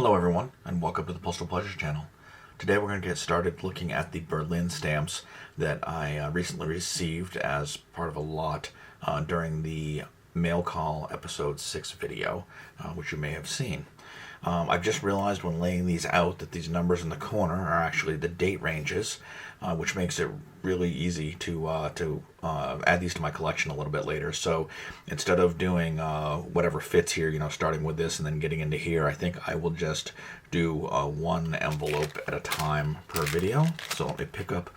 Hello everyone, and welcome to the Postal Pleasures channel. Today we're going to get started looking at the Berlin stamps that I recently received as part of a lot during the Mail Call episode 6 video, which you may have seen. I've just realized when laying these out that these numbers in the corner are actually the date ranges, which makes it really easy to add these to my collection a little bit later. So instead of doing whatever fits here, starting with this and then getting into here, I think I will just do one envelope at a time per video. So let me pick up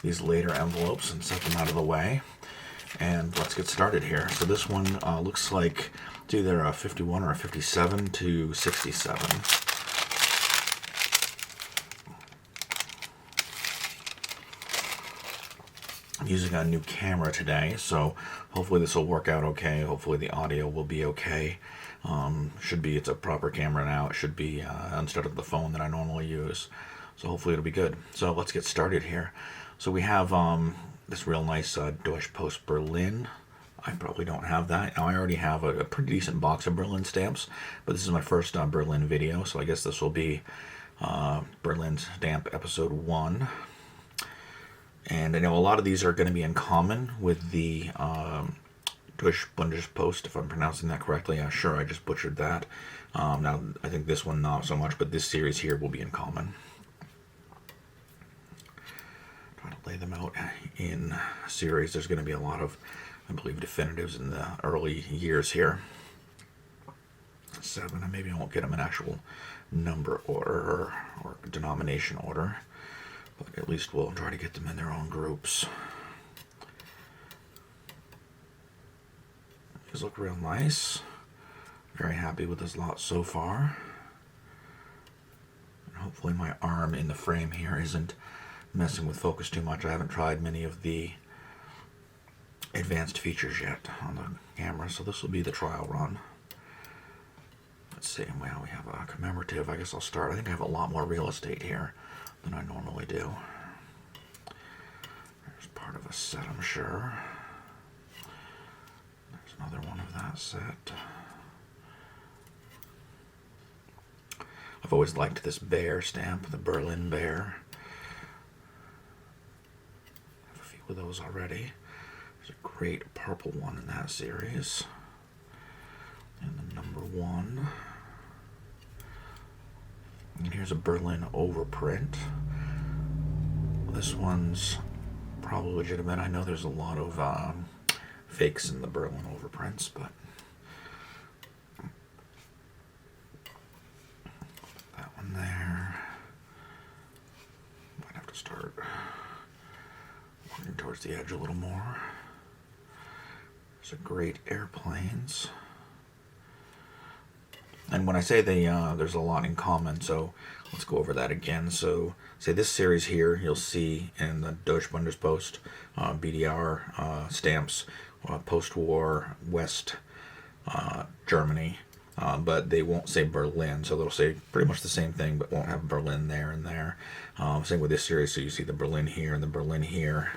these later envelopes and set them out of the way. And let's get started here. So this one looks like it's either a 51 or a 57 to 67. I'm using a new camera today, so hopefully this will work out okay. Hopefully the audio will be okay. It's a proper camera now. It should be instead of the phone that I normally use. So hopefully it'll be good. So let's get started here. So we have this real nice Deutsche Post Berlin. I probably don't have that. Now I already have a pretty decent box of Berlin stamps, but this is my first Berlin video, so I guess this will be Berlin stamp episode 1. And I know a lot of these are going to be in common with the Deutsche Bundespost, if I'm pronouncing that correctly. Sure, I just butchered that. Now, I think this one not so much, but this series here will be in common. Trying to lay them out in a series. There's going to be a lot of, I believe, definitives in the early years here. 7, and maybe I won't get them in actual number order or denomination order. But at least we'll try to get them in their own groups. These look real nice. Very happy with this lot so far. And hopefully my arm in the frame here isn't messing with focus too much. I haven't tried many of the advanced features yet on the camera, so this will be the trial run. Let's see, well, we have a commemorative. I guess I'll start. I think I have a lot more real estate here than I normally do. There's part of a set, I'm sure. There's another one of that set. I've always liked this bear stamp, the Berlin bear. I have a few of those already. There's a great purple one in that series. And the number 1. And here's a Berlin overprint. This one's probably legitimate. I know there's a lot of fakes in the Berlin overprints, but that one there. Might have to start working towards the edge a little more. There's a great airplanes. And when I say there's a lot in common, so let's go over that again. So, say this series here, you'll see in the Deutsche Bundespost, BDR stamps, post-war West Germany, but they won't say Berlin, so they'll say pretty much the same thing, but won't have Berlin there and there. Same with this series, so you see the Berlin here and the Berlin here.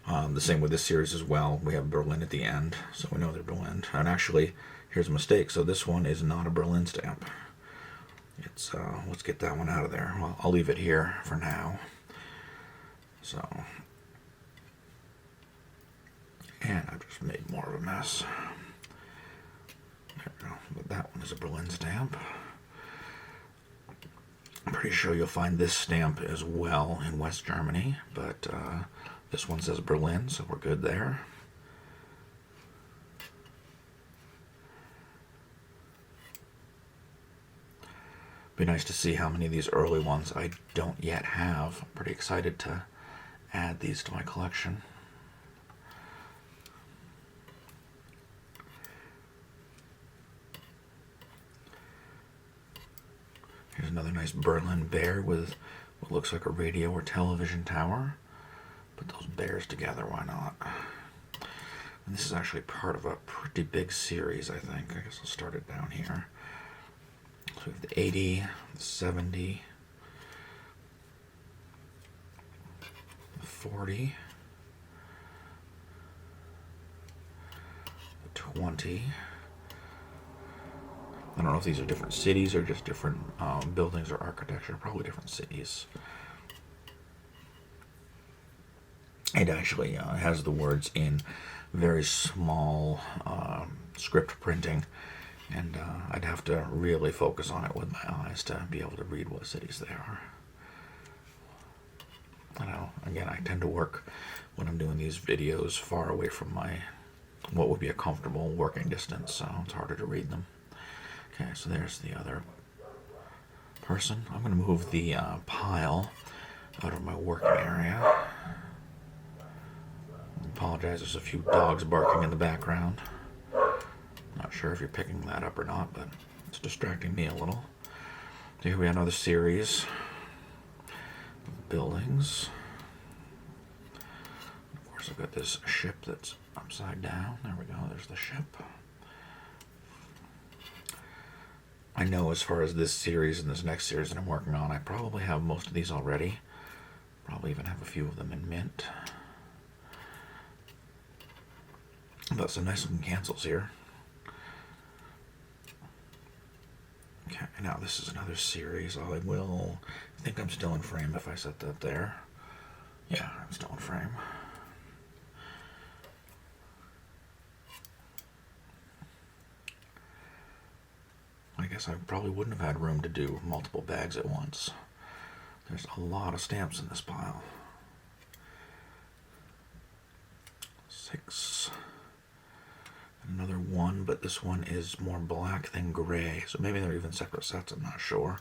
The same with this series as well. We have Berlin at the end, so we know they're Berlin. And actually, here's a mistake. So this one is not a Berlin stamp. It's let's get that one out of there. Well, I'll leave it here for now. So, and I've just made more of a mess. There we go. But that one is a Berlin stamp. I'm pretty sure you'll find this stamp as well in West Germany, but this one says Berlin, so we're good there. Be nice to see how many of these early ones I don't yet have. I'm pretty excited to add these to my collection. Here's another nice Berlin bear with what looks like a radio or television tower. Put those bears together, why not? And this is actually part of a pretty big series, I think. I guess I'll start it down here. So we have the 80, the 70, the 40, the 20, I don't know if these are different cities or just different buildings or architecture. Probably different cities. It actually has the words in very small script printing, and I'd have to really focus on it with my eyes to be able to read what cities they are. Again, I tend to work when I'm doing these videos far away from what would be a comfortable working distance, so it's harder to read them. Okay, so there's the other person. I'm going to move the pile out of my working area. I apologize, there's a few dogs barking in the background. Not sure if you're picking that up or not, but it's distracting me a little. So here we have another series of buildings. Of course, I've got this ship that's upside down. There we go, there's the ship. I know as far as this series and this next series that I'm working on, I probably have most of these already. Probably even have a few of them in mint. Got some nice looking cancels here. Okay, now this is another series. I think I'm still in frame if I set that there. Yeah, I'm still in frame. I guess I probably wouldn't have had room to do multiple bags at once. There's a lot of stamps in this pile. 6. Another 1, but this one is more black than gray, so maybe they're even separate sets, I'm not sure.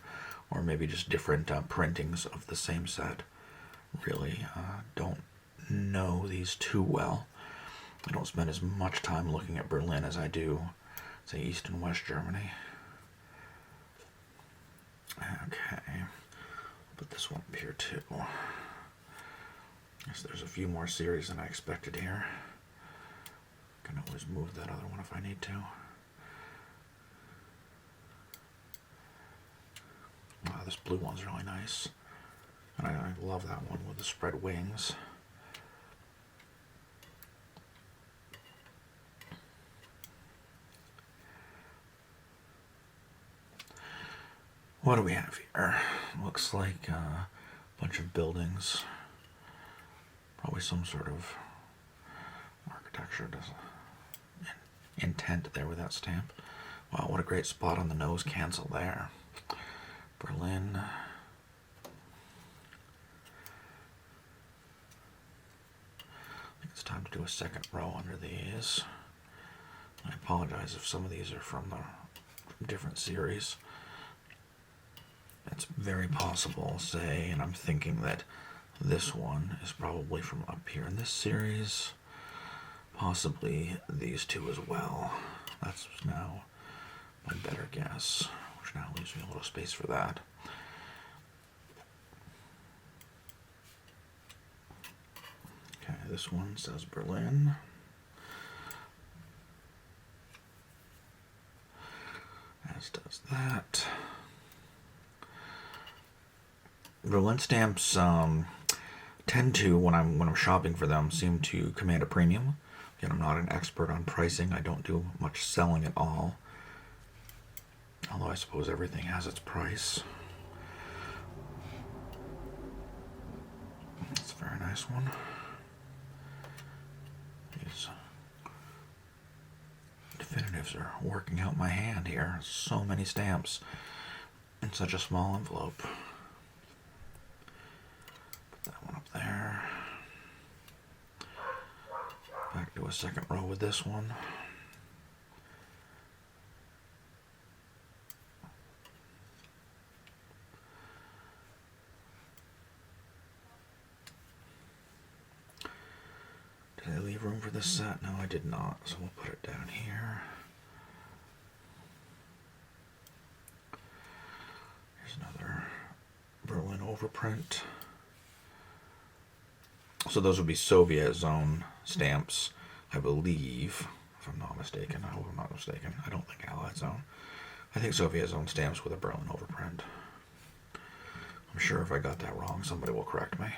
Or maybe just different printings of the same set. Really don't know these too well. I don't spend as much time looking at Berlin as I do, say, East and West Germany. Okay, put this one up here too. Guess there's a few more series than I expected here. Can always move that other one if I need to. Wow, this blue one's really nice. And I love that one with the spread wings. What do we have here? Looks like a bunch of buildings. Probably some sort of architecture intent there with that stamp. Wow, what a great spot on the nose cancel there. Berlin. I think it's time to do a second row under these. I apologize if some of these are from different series. It's very possible, say, and I'm thinking that this one is probably from up here in this series. Possibly these two as well. That's now my better guess, which now leaves me a little space for that. Okay, this one says Berlin. As does that. Berlin stamps tend to, when I'm shopping for them, seem to command a premium. Again, I'm not an expert on pricing. I don't do much selling at all. Although I suppose everything has its price. That's a very nice one. These definitives are working out my hand here. So many stamps in such a small envelope. Put that one up there. Back to a second row with this one. Did I leave room for this set? No, I did not, so we'll put it down here. Here's another Berlin overprint. So those would be Soviet zone stamps, I believe, if I'm not mistaken. I hope I'm not mistaken. I don't think Allied zone. I think Soviet zone stamps with a Berlin overprint. I'm sure if I got that wrong, somebody will correct me.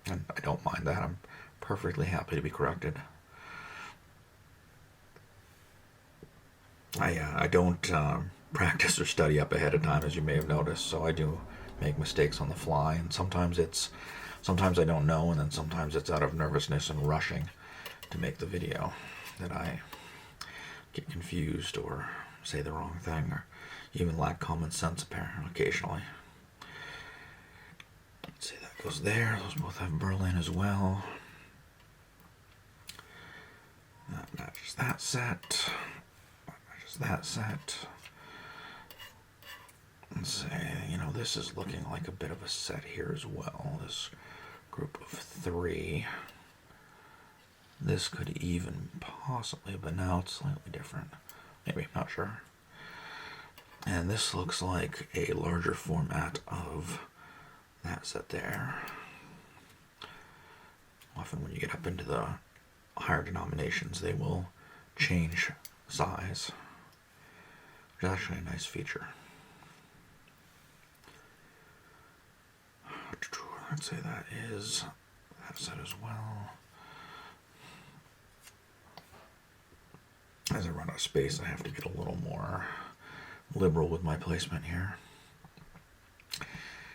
And I don't mind that. I'm perfectly happy to be corrected. I don't practice or study up ahead of time, as you may have noticed. So I do make mistakes on the fly, and sometimes I don't know, and then sometimes it's out of nervousness and rushing to make the video that I get confused or say the wrong thing or even lack common sense apparently occasionally. Let's see, that goes there. Those both have Berlin as well. That matches that set. That matches that set. Let's say, this is looking like a bit of a set here as well. This group of 3. This could even possibly, but now it's slightly different. Maybe, not sure. And this looks like a larger format of that set there. Often when you get up into the higher denominations, they will change size, which is actually a nice feature. I'd say that is that set as well. As I run out of space, I have to get a little more liberal with my placement here.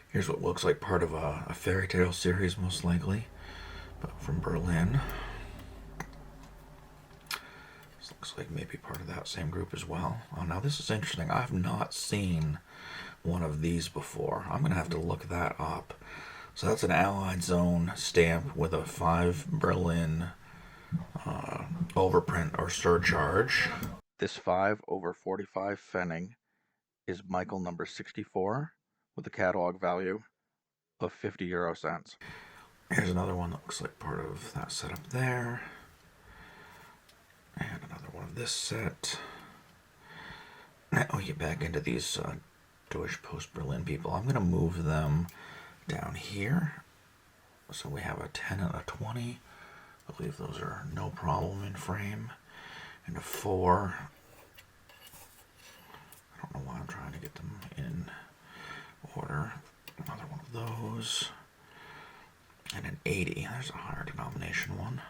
Here's what looks like part of a fairy tale series, most likely, but from Berlin. This looks like maybe part of that same group as well. Oh, now this is interesting. I've not seen one of these before. I'm going to have to look that up. So that's an Allied Zone stamp with a 5 Berlin overprint or surcharge. This 5/45 Pfennig is Michael number 64 with a catalog value of 50 euro cents. Here's another one that looks like part of that setup there. And another one of this set. Now we get back into these Deutsche Post Berlin people. I'm going to move them down here. So we have a 10 and a 20. I believe those are no problem in frame. And a 4. I don't know why I'm trying to get them in order. Another one of those. And an 80. There's a higher denomination one.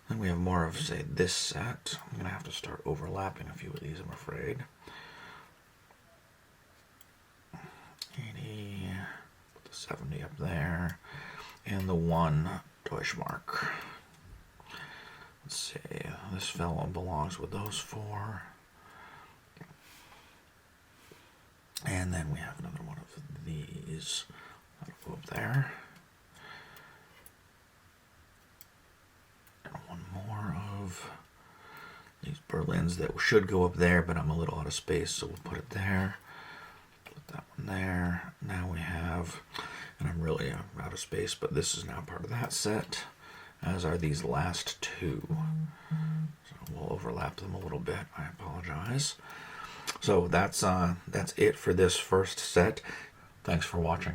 Then we have more of, say, this set. I'm going to have to start overlapping a few of these, I'm afraid. 80. Put the 70 up there. And the 1 Deutschmark. Let's see. This fellow belongs with those 4. And then we have another one of these. That'll go up there. And one more of these Berlins that should go up there, but I'm a little out of space, so we'll put it there. Put that one there. Now we have, and I'm really out of space, but this is now part of that set, as are these last 2. So we'll overlap them a little bit. I apologize. So that's it for this first set. Thanks for watching.